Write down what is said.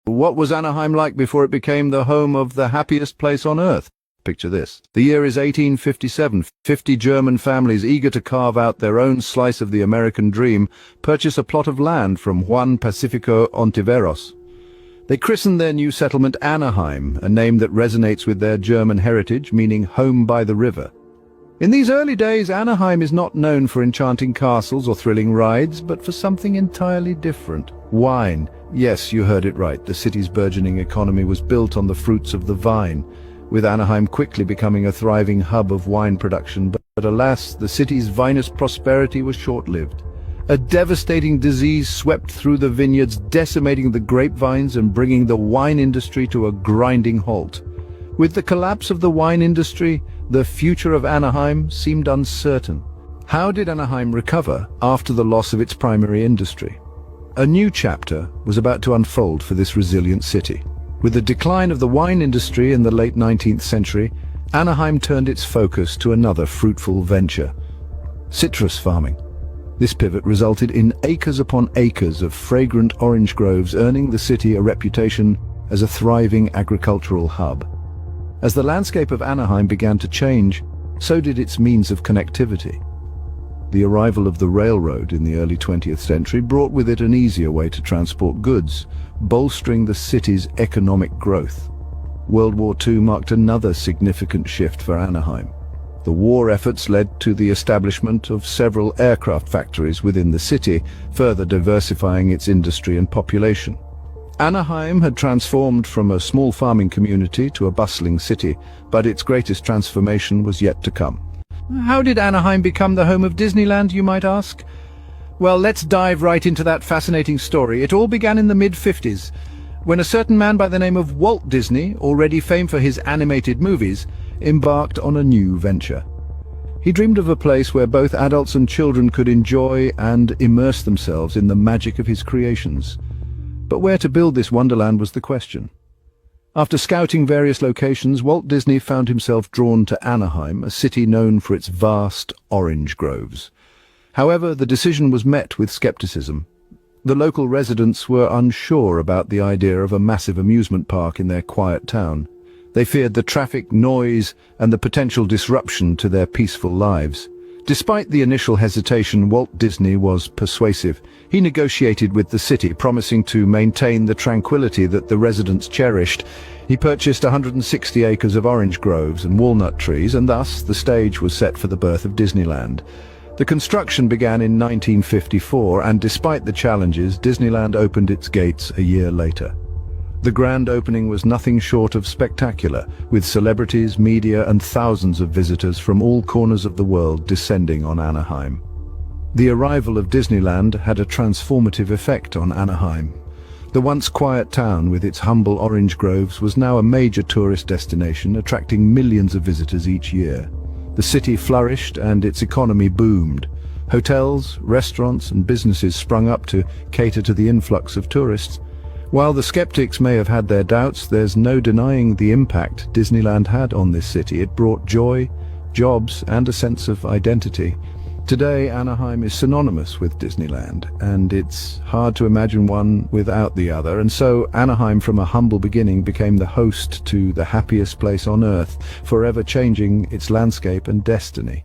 What was Anaheim like before it became the home of the happiest place on earth? Picture this. The year is 1857. 50 German families, eager to carve out their own slice of the American dream, purchase a plot of land from Juan Pacifico Ontiveros. They christened their new settlement Anaheim, a name that resonates with their German heritage, meaning home by the river. In these early days, Anaheim is not known for enchanting castles or thrilling rides, but for something entirely different. Wine. Yes, you heard it right. The city's burgeoning economy was built on the fruits of the vine, with Anaheim quickly becoming a thriving hub of wine production. But alas, the city's vinous prosperity was short-lived. A devastating disease swept through the vineyards, decimating the grapevines and bringing the wine industry to a grinding halt. With the collapse of the wine industry, the future of Anaheim seemed uncertain. How did Anaheim recover after the loss of its primary industry? A new chapter was about to unfold for this resilient city. With the decline of the wine industry in the late 19th century, Anaheim turned its focus to another fruitful venture: citrus farming. This pivot resulted in acres upon acres of fragrant orange groves, earning the city a reputation as a thriving agricultural hub. As the landscape of Anaheim began to change, so did its means of connectivity. The arrival of the railroad in the early 20th century brought with it an easier way to transport goods, bolstering the city's economic growth. World War II marked another significant shift for Anaheim. The war efforts led to the establishment of several aircraft factories within the city, further diversifying its industry and population. Anaheim had transformed from a small farming community to a bustling city, but its greatest transformation was yet to come. How did Anaheim become the home of Disneyland, you might ask? Well, let's dive right into that fascinating story. It all began in the mid-50s, when a certain man by the name of Walt Disney, already famed for his animated movies, embarked on a new venture. He dreamed of a place where both adults and children could enjoy and immerse themselves in the magic of his creations. But where to build this wonderland was the question. After scouting various locations, Walt Disney found himself drawn to Anaheim, a city known for its vast orange groves. However, the decision was met with skepticism. The local residents were unsure about the idea of a massive amusement park in their quiet town. They feared the traffic, noise, and the potential disruption to their peaceful lives. Despite the initial hesitation, Walt Disney was persuasive. He negotiated with the city, promising to maintain the tranquility that the residents cherished. He purchased 160 acres of orange groves and walnut trees, and thus the stage was set for the birth of Disneyland. The construction began in 1954, and despite the challenges, Disneyland opened its gates a year later. The grand opening was nothing short of spectacular, with celebrities, media, and thousands of visitors from all corners of the world descending on Anaheim. The arrival of Disneyland had a transformative effect on Anaheim. The once quiet town with its humble orange groves was now a major tourist destination, attracting millions of visitors each year. The city flourished and its economy boomed. Hotels, restaurants, and businesses sprung up to cater to the influx of tourists. While the skeptics may have had their doubts, there's no denying the impact Disneyland had on this city. It brought joy, jobs, and a sense of identity. Today, Anaheim is synonymous with Disneyland, and it's hard to imagine one without the other. And so, Anaheim, from a humble beginning, became the host to the happiest place on earth, forever changing its landscape and destiny.